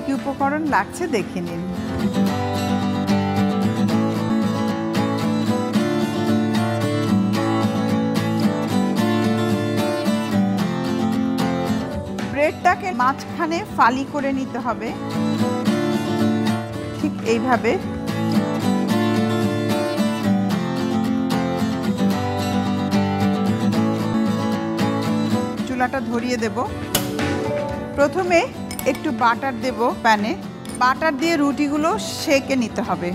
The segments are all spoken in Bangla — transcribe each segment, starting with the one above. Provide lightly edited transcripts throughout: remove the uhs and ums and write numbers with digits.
কি উপকরণ লাগছে দেখে নিন। ব্রেডটাকে মাঝখানে ফালি করে নিতে হবে, ঠিক এইভাবে। চুলাটা ধরিয়ে দেব। প্রথমে একটু বাটার দেব প্যানে। বাটার দিয়ে রুটিগুলো সেঁকে নিতে হবে।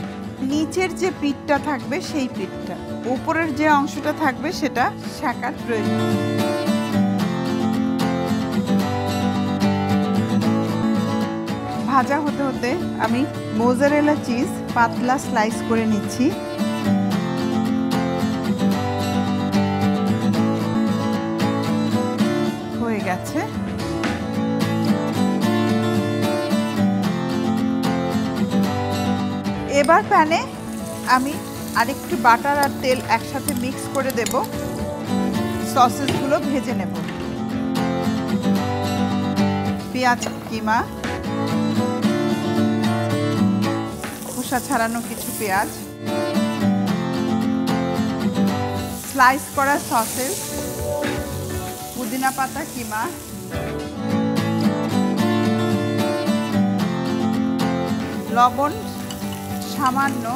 নিচের যে পিঠটা থাকবে সেই পিঠটা, উপরের যে অংশটা থাকবে সেটা সেঁকার প্রয়োজন। ভাজা হতে হতে আমি মোজারেলা চিজ পাতলা স্লাইস করে নিচ্ছি। হয়ে গেছে। এবার প্যানে আমি আরেকটু বাটার আর তেল একসাথে মিক্স করে দেব। সসেসগুলো ভেজে নেব। পেঁয়াজ কিমা, খোসা ছাড়ানো কিছু পেঁয়াজ, স্লাইস করা সসেস, পুদিনা পাতা কিমা, লবণ সামান্য,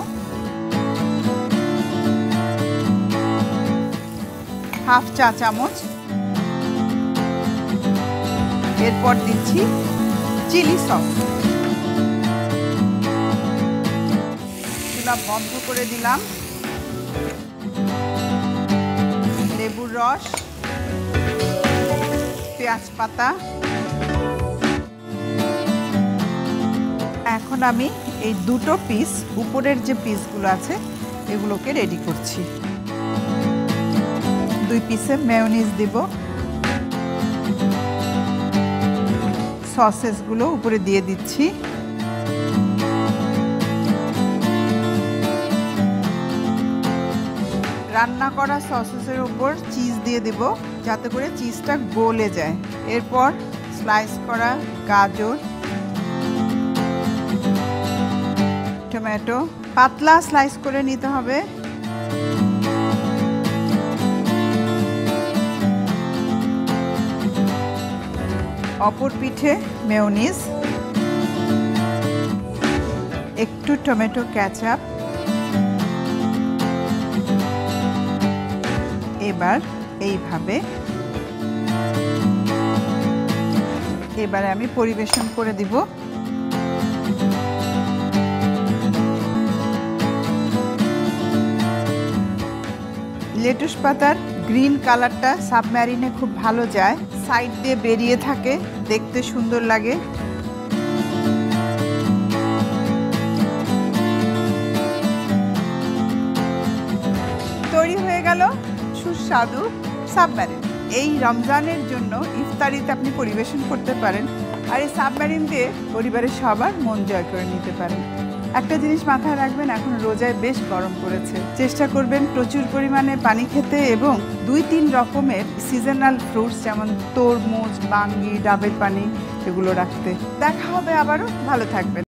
হাফ চা চামচ। এরপর দিচ্ছি চিলি সস। চুলা বন্ধ করে দিলাম। লেবুর রস, পেঁয়াজ পাতা। এখন আমি এই দুটো পিস, উপরের যে পিসগুলো আছে এগুলোকে রেডি করছি। 2 পিসে মেয়োনিজ দিব। সসেসগুলো উপরে দিয়ে দিচ্ছি। রান্না করা সসেসের উপর চিজ দিয়ে দেব, যাতে করে চিজটা গলে যায়। এরপর স্লাইস করা গাজর, টমেটো পাতলা স্লাইস করে নিতে হবে। অপর পিঠে মেয়োনিজ, একটু টমেটো কেচাপ। এবার এইভাবে এবারে আমি পরিবেশন করে দিব। লেটুস পাতার গ্রিন কালারটা সাবমেরিনে খুব ভালো যায়, সাইড দিয়ে বেরিয়ে থাকে, দেখতে সুন্দর লাগে। তৈরি হয়ে গেল সুস্বাদু সাবমেরিন। এই রমজানের জন্য ইফতারিতে আপনি পরিবেশন করতে পারেন, আর এই সাবমেরিন দিয়ে পরিবারের সবার মন জয় করে নিতে পারেন। একটা জিনিস মাথায় রাখবেন, এখন রোজায় বেশ গরম পড়েছে। চেষ্টা করবেন প্রচুর পরিমাণে পানি খেতে এবং 2-3 রকমের সিজনাল ফ্রুটস যেমন তরমুজ, বাঙ্গি, ডাবের পানি এগুলো রাখতে। দেখা হবে আবারও। ভালো থাকবেন।